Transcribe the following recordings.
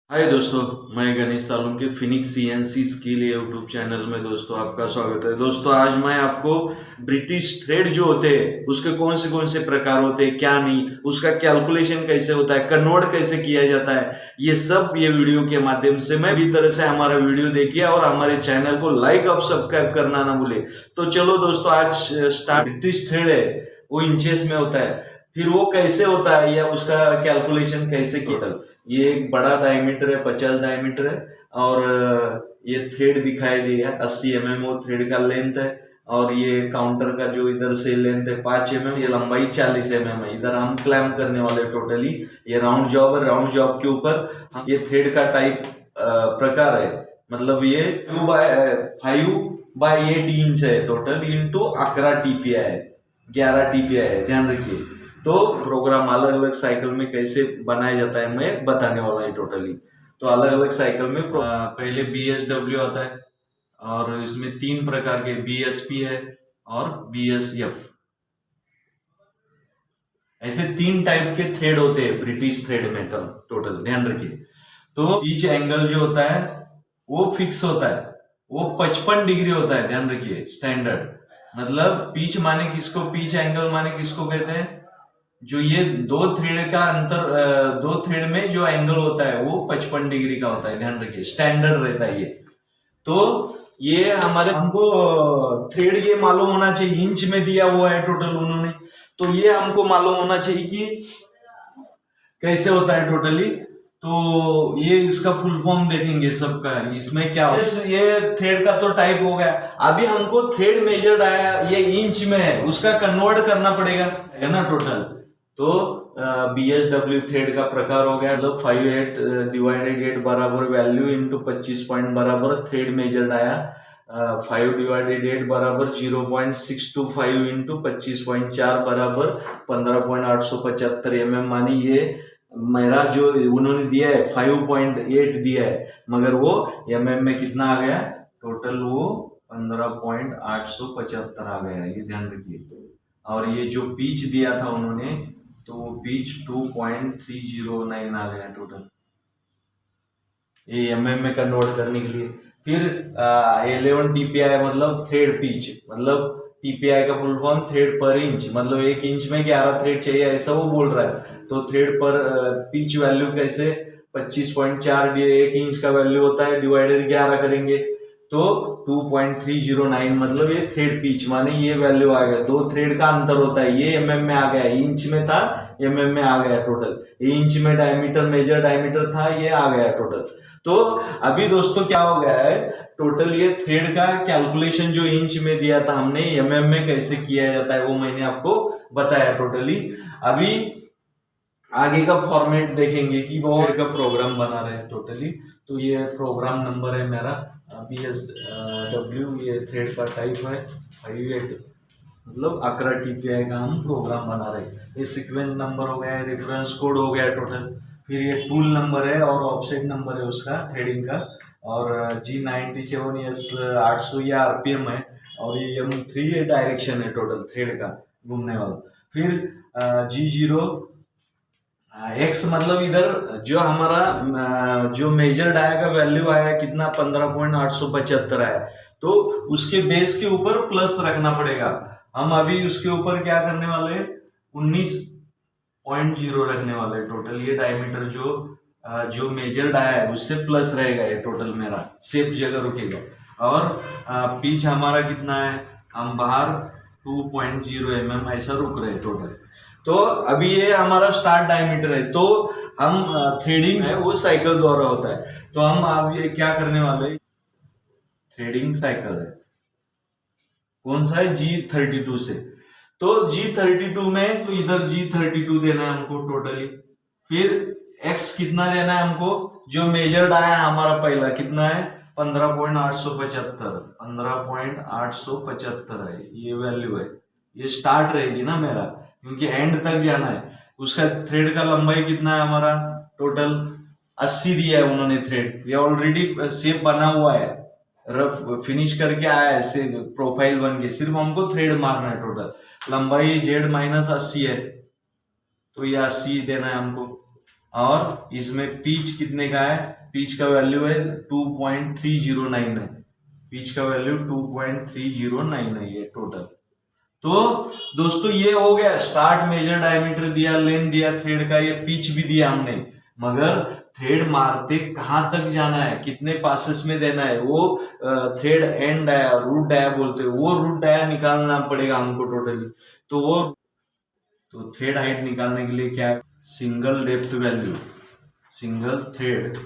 हाय दोस्तों, मैं Ganesh Salunke Phoenix CNC skill YouTube channel में दोस्तों आपका स्वागत है। दोस्तों आज मैं आपको ब्रिटिश थ्रेड जो होते हैं उसके कौन से प्रकार होते हैं, क्या नहीं, उसका कैलकुलेशन कैसे होता है, कन्वर्ट कैसे किया जाता है, ये वीडियो के माध्यम से मैं भी तरह से हमारा वीडियो देखिए और हमारे चैनल को लाइक और सब्सक्राइब करना ना भूले। तो चलो दोस्तों, आज स्टार्ट। ब्रिटिश थ्रेड है वो इंचेस में होता है, फिर वो कैसे होता है या उसका कैलकुलेशन कैसे किया। ये एक बड़ा डायमीटर है, 50 डायमीटर है और ये थ्रेड दिखाई दिया है 80 mm वो थ्रेड का लेंथ है। और ये काउंटर का जो इधर से लेंथ है 5 mm, ये लंबाई 40 mm है। इधर हम क्लैम्प करने वाले टोटली। ये राउंड जॉब है, राउंड जॉब के ऊपर ये थ्रेड का टाइप प्रकार है। मतलब ये 5/8 इंच है टोटल, इंटू 11 TPI है, 11 TPI है, ध्यान रखिए। तो प्रोग्राम अलग अलग साइकिल में कैसे बनाया जाता है मैं बताने वाला है टोटली। तो अलग अलग साइकिल में पहले BSW आता है और इसमें 3 प्रकार के BSP है और BSF, ऐसे 3 टाइप के थ्रेड होते हैं ब्रिटिश थ्रेड में टोटल, ध्यान रखिए। तो ईच एंगल जो होता है वो फिक्स होता है, वो 55 डिग्री होता है, ध्यान रखिए। स्टैंडर्ड मतलब पिच माने किसको, पिच एंगल माने किसको कहते हैं, जो ये दो थ्रेड का अंतर, दो थ्रेड में जो एंगल होता है वो 55 डिग्री का होता है, ध्यान रखिए। स्टैंडर्ड रहता है ये। तो ये हमारे हमको थ्रेड ये मालूम होना चाहिए, इंच में दिया हुआ है टोटल उन्होंने, तो ये हमको मालूम होना चाहिए कि कैसे होता है टोटली। तो ये इसका फुल फॉर्म देखेंगे सबका, इसमें क्या हो। ये थ्रेड का तो टाइप हो गया। अभी हमको थ्रेड मेजर्ड आया, ये इंच में है, उसका कन्वर्ट करना पड़ेगा, है ना टोटल। तो BSW थ्रेड का प्रकार हो गया, मतलब 5/8 बराबर वैल्यू इंटू 25 पॉइंट बराबर थ्रेड मेजर्ड आया। 5/8 बराबर 0.625 इंटू 25.4 बराबर 15.875 mm। मानी ये मेरा जो उन्होंने दिया है 5.8 दिया है, मगर वो mm में कितना आ गया टोटल, वो 15.875 आ गया, ये ध्यान रखिए। और ये जो पिच दिया था उन्होंने, तो वो पिच 2.309 आ गया टोटल, ये mm में कन्वर्ट करने के लिए। फिर 11 TPI मतलब थ्रेड पिच, मतलब TPI का फुल फॉर्म थ्रेड पर इंच, मतलब 1 इंच में 11 थ्रेड चाहिए ऐसा वो बोल रहा है। तो थ्रेड पर पिच वैल्यू कैसे, 25.4 1 इंच का वैल्यू होता है, डिवाइडेड 11 करेंगे तो 2.309, मतलब ये थ्रेड पिच माने ये वैल्यू आ गया। दो थ्रेड का अंतर होता है, ये mm में आ गया, इंच में था mm में आ गया टोटल। ये इंच में डायमीटर, मेजर डायमीटर था, ये आ गया टोटल। तो अभी दोस्तों क्या हो गया है टोटल, ये थ्रेड का कैलकुलेशन जो इंच में दिया था हमने, mm में कैसे किया जाता है वो मैंने आपको बताया टोटली। अभी आगे का फॉर्मेट देखेंगे कि वो का प्रोग्राम बना रहे हैं टोटली। तो ये प्रोग्राम नंबर है मेरा BSW, ये थ्रेड का टाइप है 5/8, मतलब 11 TPI का हम प्रोग्राम बना रहे हैं। ये सीक्वेंस नंबर हो गया, रेफरेंस कोड हो गया टोटल। फिर ये टूल नंबर है और ऑफसेट नंबर है उसका थ्रेडिंग का। और G97S 800 ये RPM है, और ये M3 ये डायरेक्शन है टोटल थ्रेड का घूमने वाला। फिर G0 एक्स, मतलब इधर जो हमारा जो मेजर्ड आया का वैल्यू आया कितना, 15.875 आया, तो उसके बेस के ऊपर प्लस रखना पड़ेगा। हम अभी उसके ऊपर क्या करने वाले, 19.0 रखने वाले टोटल। ये डायमीटर जो मेजर्ड आया है उससे प्लस रहेगा, ये टोटल मेरा सेफ जगह रुकेगा। और पिच हमारा कितना है, हम बाहर 2.0 mm ऐसा रुक रहे टोटल। तो अभी ये हमारा स्टार्ट डायमीटर है, तो हम थ्रेडिंग है वो साइकिल द्वारा होता है। तो हम अब ये क्या करने वाले, थ्रेडिंग साइकिल है, कौन सा है, G32 से। तो G32 में, तो इधर G32 देना है हमको टोटली। फिर X कितना देना है हमको, जो मेजर्ड आया है हमारा पहला कितना है, 15.875, 15.875 है ये वैल्यू है। ये स्टार्ट रहेगी ना मेरा, क्योंकि एंड तक जाना है। उसका थ्रेड का लंबाई कितना है हमारा टोटल, 80 दिया है उन्होंने थ्रेड, ये ऑलरेडी शेप बना हुआ है, रफ फिनिश करके आया है, से प्रोफाइल बन के, सिर्फ हमको थ्रेड मारना है टोटल। लंबाई Z-80 है, तो ये 80 देना है हमको। और इसमें पिच कितने का है, पिच का वैल्यू है 2.309 है, पिच का वैल्यू 2.309 है ये टोटल। तो दोस्तों ये हो गया स्टार्ट, मेजर, डायमीटर दिया, लेंथ दिया थ्रेड का, ये पिच भी दिया हमने, मगर थ्रेड मारते कहां तक जाना है, कितने पासेस में देना है, वो thread and dia, root dia बोलते हैं, वो रूट डाया निकालना पड़ेगा हमको टोटली। तो थ्रेड हाइट निकालने के लिए क्या है, single depth value, single thread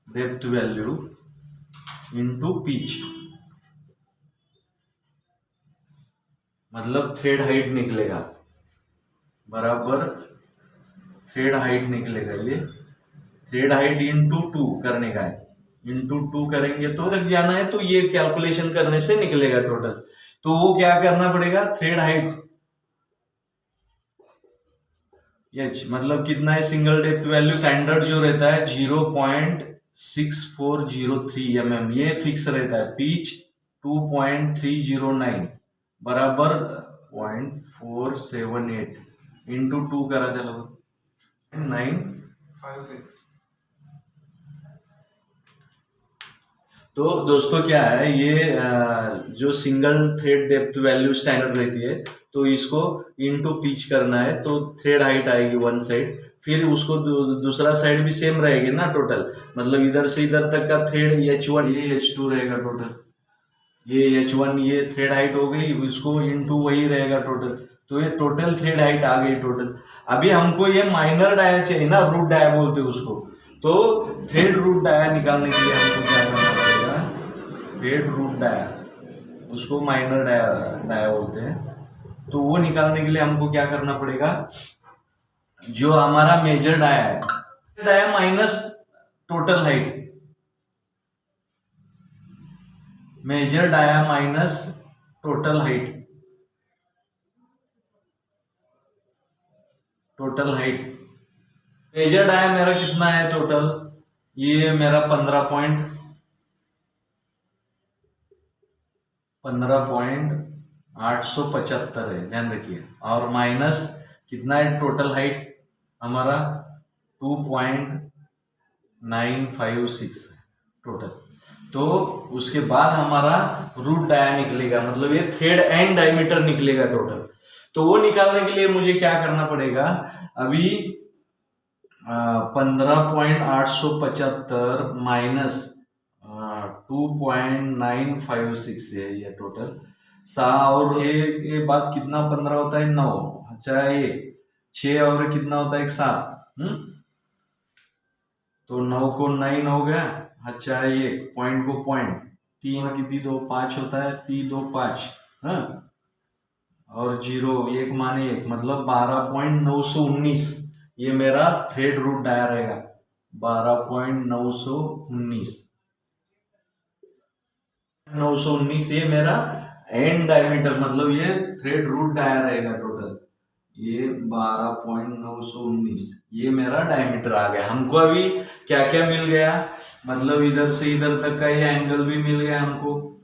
depth value into pitch, मतलब थ्रेड हाइट निकलेगा बराबर थ्रेड हाइट निकलेगा, ये थ्रेड हाइट इनटू 2 करने का है, इनटू 2 करेंगे तो तक जाना है, तो ये कैलकुलेशन करने से निकलेगा टोटल। तो वो क्या करना पड़ेगा, थ्रेड हाइट एच मतलब कितना है, सिंगल डेप्थ वैल्यू स्टैंडर्ड जो रहता है 0.6403 mm, ये फिक्स रहता है, पिच 2.309 बराबर 0.478 इंटू 2 करा द्या लोग 956। तो दोस्तों क्या है, ये जो single thread depth value standard रहती है, तो इसको इनटू पिच करना है, तो थ्रेड हाइट आएगी वन साइड, फिर उसको दूसरा साइड भी सेम रहेगी ना टोटल, मतलब इधर से इधर तक का थ्रेड H1 ये H2 रहेगा टोटल, ये H1 ये थ्रेड हाइट हो गई, इसको इनटू वही रहेगा टोटल, तो ये टोटल थ्रेड हाइट आ गई टोटल। अभी हमको ये माइनर डाया चाहिए ना, रूट डाया बोलते हैं उसको, तो थ्रेड रूट डाया निकालने के लिए हमको क्या करना पड़ेगा, थ्रेड रूट डाया, उसको माइनर डाया डाया बोलते हैं, तो वो निकालने के लिए हमको क्या करना पड़ेगा, जो हमारा मेजर डाया है, dia minus total height, major dia minus total height, total height major dia मेरा कितना है टोटल, ये मेरा 15.875 है, ध्यान रखिए, और माइनस कितना है टोटल हाइट हमारा 2.956 टोटल। तो उसके बाद हमारा रूट डाया निकलेगा, मतलब ये थ्रेड एंड डायमीटर निकलेगा टोटल। तो वो निकालने के लिए मुझे क्या करना पड़ेगा, अभी 15.875 माइनस 2.956 है ये टोटल, और ये बात कितना 15 होता है 9, अच्छा ये 6 और कितना होता है 7, तो 9 को 9 हो गया, अच्छा ये पॉइंट को पॉइंट 3 कितनी 2 5 होता है, 3 2 5 और 0 1 माने 1, मतलब 12.919 ये मेरा थ्रेड रूट डाया रहेगा, 12.919 ये मेरा एंड डायमीटर, मतलब ये थ्रेड रूट डाया रहेगा टोटल, ये 12.919 ये मेरा डायमीटर आ गया। हमको अभी क्या क्या मिल गया, मतलब इधर से इधर तक का ये एंगल भी मिल गया हमको,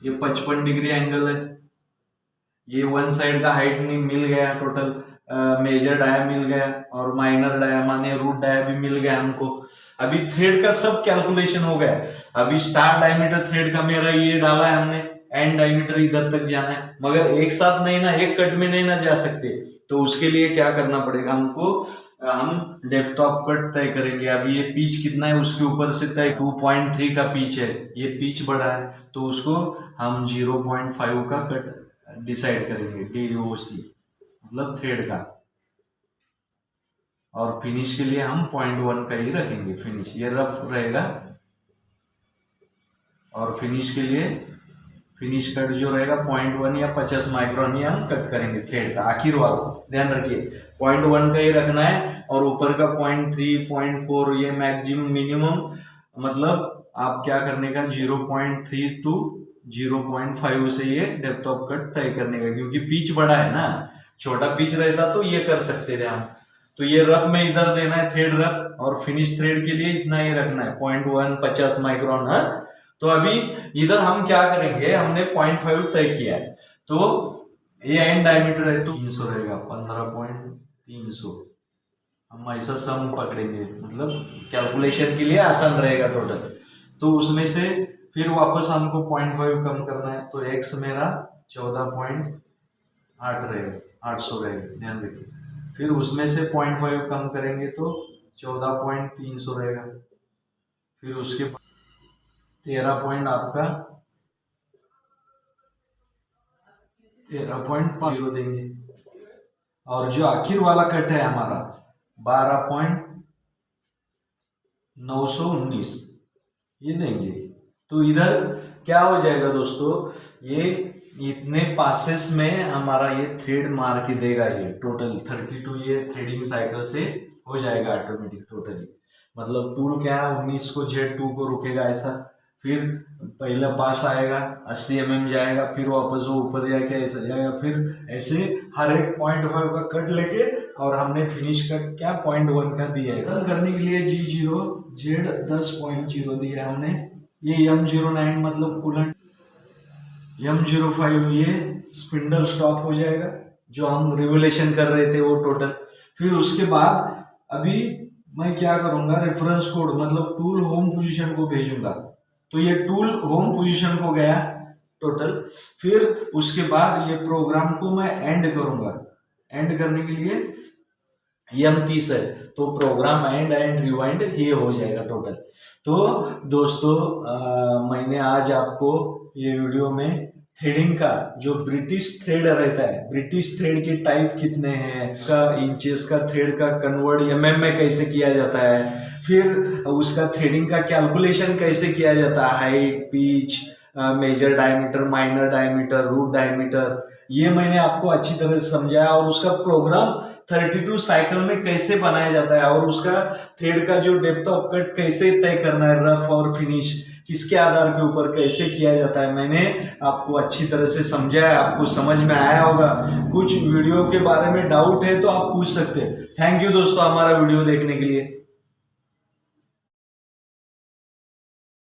ये 55 डिग्री एंगल है, ये वन साइड का हाइट मिल गया टोटल, मेजर डाया मिल गया, और माइनर डाया माने रूट डाया भी मिल गया हमको। अभी थ्रेड का सब कैलकुलेशन हो गया, अभी स्टार्ट डायमीटर थ्रेड का मेरा ये डाला है हमने, एंड डायमीटर इधर तक जाना है, मगर एक साथ नहीं ना, एक कट में नहीं ना जा सकते, तो उसके लिए क्या करना पड़ेगा हमको, हम डेप्थ ऑफ कट तय करेंगे। अभी ये पिच कितना है उसके ऊपर से तय, 2.3 का पिच है, ये पिच बड़ा है, तो उसको हम 0.5 का कट डिसाइड करेंगे, DOC मतलब थ्रेड का, और फिनिश के लिए हम 0.1 का ही रखेंगे फिनिश, ये रफ रहेगा, और फिनिश के लिए फिनिश कट जो रहेगा 0.1 या 50 माइक्रोन ही हम कट करेंगे थ्रेड का, आखिर वाला ध्यान रखिए 0.1 का ही रखना है, और ऊपर का 0.3 0.4 ये मैक्सिमम मिनिमम, मतलब आप क्या करने का 0.3 to 0.5 से ये डेप्थ ऑफ कट तय करने का, क्योंकि पिच बड़ा है ना, छोटा पिच रहता तो ये कर सकते थे हम, तो ये रफ में इधर देना है थ्रेड रफ, और फिनिश थ्रेड के लिए इतना ही रखना है 0.1 50 माइक्रोन। तो अभी इधर हम क्या करेंगे, हमने 0.5 तय किया है, तो ये एंड डायमीटर है तो 300 रहेगा, 15.300। हम ऐसा सम पकड़ेंगे, मतलब कैलकुलेशन के लिए आसान रहेगा टोटल। तो उसमें से फिर वापस हमको 0.5 कम करना है, तो x मेरा 14.8 रहेगा, 800 रहेगा, ध्यान रखिए। फिर उसमें से 0.5 कम करेंगे तो 14.300 रहेगा। फिर उसके 13 आपका 13.5 देंगे। और जो आखिर वाला कट है हमारा 12.919 ये देंगे। तो इधर क्या हो जाएगा दोस्तों, ये इतने पासेस में हमारा ये थ्रेड मार के देगा। ये टोटल 32 ये थ्रेडिंग साइकिल से हो जाएगा ऑटोमेटिक टोटली। मतलब टूल क्या है, 19 को Z2 को रुकेगा ऐसा, फिर पहला पास आएगा 80 mm जाएगा, फिर वापस वो ऊपर जाके ऐसा जाएगा, फिर ऐसे हर एक 0.5 का कट लेके और हमने फिनिश कट क्या 0.1 का दिया है। खत्म करने के लिए G0 Z 10.0 दिया हमने। ये M09 मतलब कूलेंट, M05 ये स्पिंडल स्टॉप हो जाएगा जो हम रिवोल्यूशन कर रहे थे वो टोटल। फिर उसके बाद अभी मैं क्या करूंगा, रेफरेंस कोड मतलब टूल होम पोजीशन को भेजूंगा। तो ये टूल होम पोजीशन को गया टोटल। फिर उसके बाद ये प्रोग्राम को मैं एंड करूंगा। एंड करने के लिए M30 है, तो प्रोग्राम एंड रिवाइंड ये हो जाएगा टोटल। तो दोस्तों मैंने आज आपको ये वीडियो में थ्रेडिंग का जो ब्रिटिश थ्रेड रहता है, ब्रिटिश थ्रेड के टाइप कितने हैं का, इंचेस का थ्रेड का कन्वर्ट mm में कैसे किया जाता है, फिर उसका थ्रेडिंग का कैलकुलेशन कैसे किया जाता है, height, pitch, major diameter, minor diameter, root diameter, ये मैंने आपको अच्छी तरह से समझाया। और उसका प्रोग्राम 32 साइकिल में कैसे बनाया जाता है, और उसका थ्रेड का जो डेप्थ ऑफ कट कैसे तय करना है, रफ और फिनिश किसके आधार के ऊपर कैसे किया जाता है, मैंने आपको अच्छी तरह से समझाया। आपको समझ में आया होगा। कुछ वीडियो के बारे में डाउट है तो आप पूछ सकते हैं। थैंक यू दोस्तों हमारा वीडियो देखने के लिए।